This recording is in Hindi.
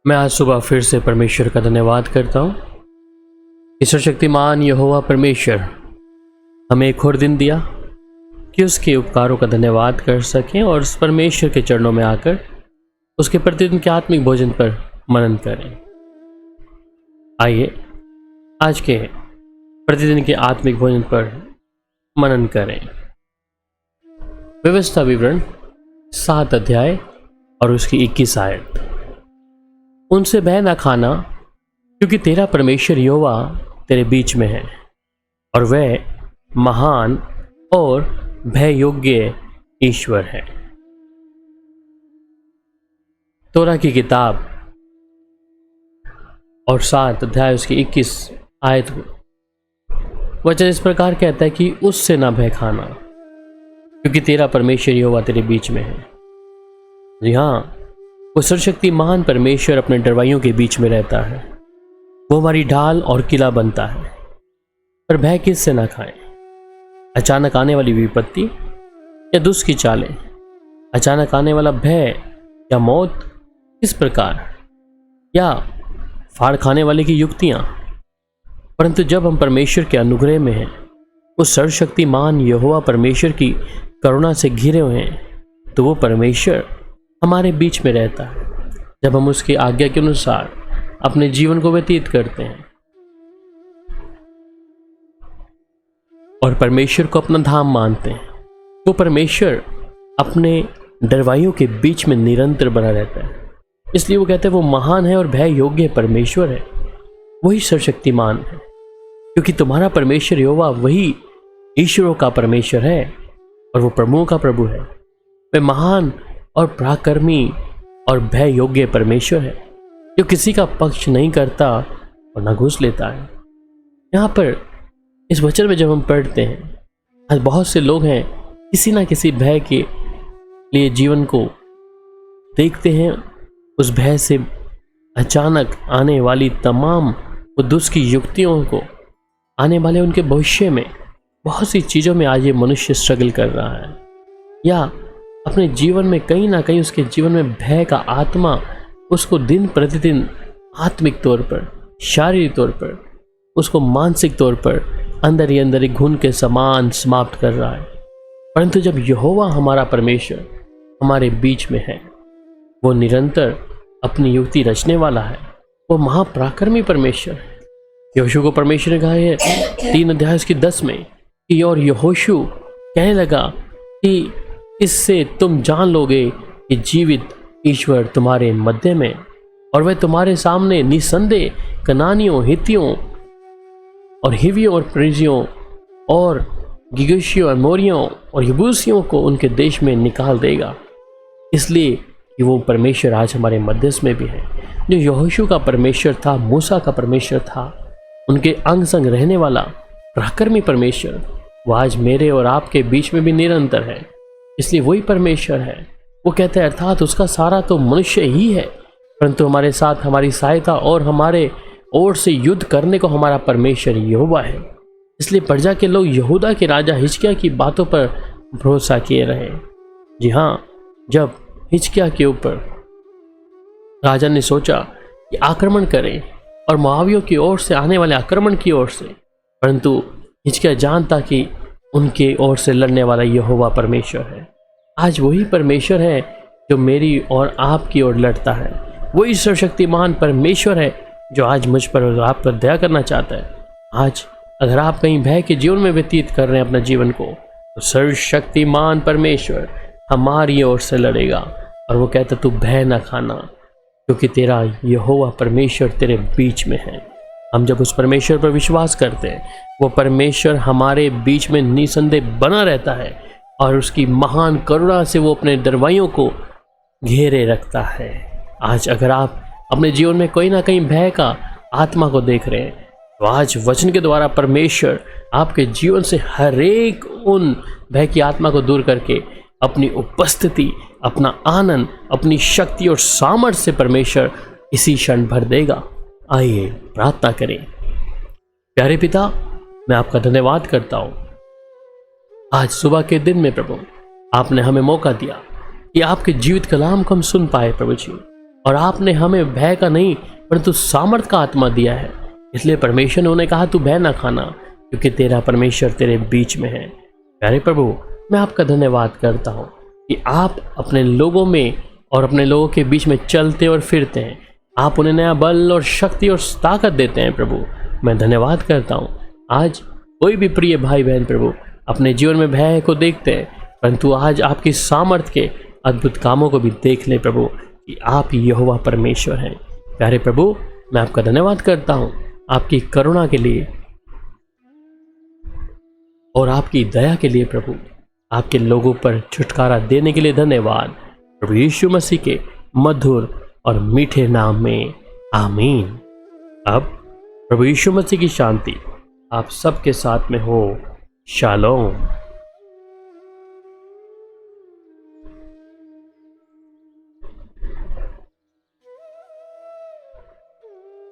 मैं आज सुबह फिर से परमेश्वर का धन्यवाद करता हूँ। ईश्वर शक्तिमान यहोवा परमेश्वर हमें एक और दिन दिया कि उसके उपकारों का धन्यवाद कर सकें और उस परमेश्वर के चरणों में आकर उसके प्रतिदिन के आत्मिक भोजन पर मनन करें। आइए आज के प्रतिदिन के आत्मिक भोजन पर मनन करें। व्यवस्था विवरण 7 अध्याय और उसकी 21 आयत। उनसे भय न खाना, क्योंकि तेरा परमेश्वर यहोवा तेरे बीच में है और वह महान और भय योग्य ईश्वर है। तोरा की किताब और 7 अध्याय उसकी 21 आयत वचन इस प्रकार कहता है कि उससे ना भय खाना, क्योंकि तेरा परमेश्वर यहोवा तेरे बीच में है। जी हाँ, वो सर्वशक्ति महान परमेश्वर अपने डरवाइयों के बीच में रहता है। वो हमारी ढाल और किला बनता है। पर भय किससे ना खाएं? अचानक आने वाली विपत्ति या दुष्ट की चालें, अचानक आने वाला भय या मौत किस प्रकार, या फाड़ खाने वाले की युक्तियां। परंतु जब हम परमेश्वर के अनुग्रह में हैं, उस सर्वशक्तिमान यहोवा परमेश्वर की करुणा से घिरे हुए हैं, तो वो परमेश्वर हमारे बीच में रहता है। जब हम उसकी आज्ञा के अनुसार अपने जीवन को व्यतीत करते हैं और परमेश्वर को अपना धाम मानते हैं, वो परमेश्वर अपने डरवाइयों के बीच में निरंतर बना रहता है। इसलिए वो कहते हैं वो महान है और भय योग्य परमेश्वर है। वही सर्वशक्तिमान है, क्योंकि तुम्हारा परमेश्वर यहोवा वही ईश्वरों का परमेश्वर है और वो प्रभुओं का प्रभु है। वह महान और पराक्रमी और भय योग्य परमेश्वर है, जो किसी का पक्ष नहीं करता और न घूस लेता है। यहाँ पर इस वचन में जब हम पढ़ते हैं, आज बहुत से लोग हैं किसी ना किसी भय के लिए जीवन को देखते हैं। उस भय से अचानक आने वाली तमाम वो दुष्ट की युक्तियों को, आने वाले उनके भविष्य में बहुत सी चीज़ों में आज ये मनुष्य स्ट्रगल कर रहा है, या अपने जीवन में कहीं ना कहीं उसके जीवन में भय का आत्मा उसको दिन प्रतिदिन आत्मिक तौर पर, शारीरिक तौर पर, उसको मानसिक तौर पर अंदर ही अंदर एक घुन के समान समाप्त कर रहा है। परंतु जब यहोवा हमारा परमेश्वर हमारे बीच में है, वो निरंतर अपनी युक्ति रचने वाला है। वो महापराक्रमी परमेश्वर है। यहोशू को परमेश्वर ने कहा है 3 अध्याय उसकी 10 में कि और यहोशू कहने लगा कि इससे तुम जान लोगे कि जीवित ईश्वर तुम्हारे मध्य में, और वह तुम्हारे सामने निसंदेह कनानियों, हित्तियों और हिवियों और परिज्जियों और गिर्गाशियों, अमोरियों और यबूसियों को उनके देश में निकाल देगा। इसलिए कि वो परमेश्वर आज हमारे मध्यस्थ में भी है। जो यहोशू का परमेश्वर था, मूसा का परमेश्वर था, उनके अंग संग रहने वाला पराक्रमी परमेश्वर, वो आज मेरे और आपके बीच में भी निरंतर है। इसलिए वही परमेश्वर है। वो कहते हैं अर्थात उसका सारा तो मनुष्य ही है, परंतु हमारे साथ हमारी सहायता और हमारे ओर से युद्ध करने को हमारा परमेश्वर यहोवा है। इसलिए प्रजा के लोग यहूदा के राजा हिजकिय्याह की बातों पर भरोसा किए रहे। जी हाँ, जब हिजकिय्याह के ऊपर राजा ने सोचा कि आक्रमण करें और मोआबियों की ओर से आने वाले आक्रमण की ओर से, परंतु हिजकिय्याह जानता कि उनके ओर से लड़ने वाला यहोवा परमेश्वर है। आज वही परमेश्वर है जो मेरी और आपकी ओर लड़ता है। वही सर्वशक्तिमान परमेश्वर है जो आज मुझ पर और आप पर दया करना चाहता है। आज अगर आप कहीं भय के जीवन में व्यतीत कर रहे हैं अपना जीवन को, तो सर्वशक्तिमान परमेश्वर हमारी ओर से लड़ेगा और वो कहता तू भय ना खाना, क्योंकि तेरा यहोवा परमेश्वर तेरे बीच में है। हम जब उस परमेश्वर पर विश्वास करते हैं, वो परमेश्वर हमारे बीच में निसंदेह बना रहता है और उसकी महान करुणा से वो अपने डरवाइयों को घेरे रखता है। आज अगर आप अपने जीवन में कोई ना कहीं भय का आत्मा को देख रहे हैं, तो आज वचन के द्वारा परमेश्वर आपके जीवन से हर एक उन भय की आत्मा को दूर करके अपनी उपस्थिति, अपना आनंद, अपनी शक्ति और सामर्थ्य से परमेश्वर इसी क्षण भर देगा। आइए प्रार्थना करें। प्यारे पिता, मैं आपका धन्यवाद करता हूँ आज सुबह के दिन में प्रभु आपने हमें मौका दिया कि आपके जीवित कलाम को हम सुन पाए। प्रभु जी, और आपने हमें भय का नहीं परंतु सामर्थ का आत्मा दिया है। इसलिए परमेश्वर ने उन्हें कहा, तू भय ना खाना, क्योंकि तेरा परमेश्वर तेरे बीच में है। प्यारे प्रभु, मैं आपका धन्यवाद करता हूँ कि आप अपने लोगों में और अपने लोगों के बीच में चलते और फिरते हैं। आप उन्हें नया बल और शक्ति और ताकत देते हैं प्रभु। मैं धन्यवाद करता हूँ। आज कोई भी प्रिय भाई बहन प्रभु अपने जीवन में भय को देखते हैं, परंतु आज आपकी सामर्थ के अद्भुत कामों को भी देख लें प्रभु कि आप यहोवा परमेश्वर हैं। प्यारे प्रभु, मैं आपका धन्यवाद करता हूँ आपकी करुणा के लिए और आपकी दया के लिए प्रभु। आपके लोगों पर छुटकारा देने के लिए धन्यवाद प्रभु यीशु मसीह के मधुर और मीठे नाम में, आमीन। अब प्रभु यीशु मसीह की शांति आप सबके साथ में हो। शालोम।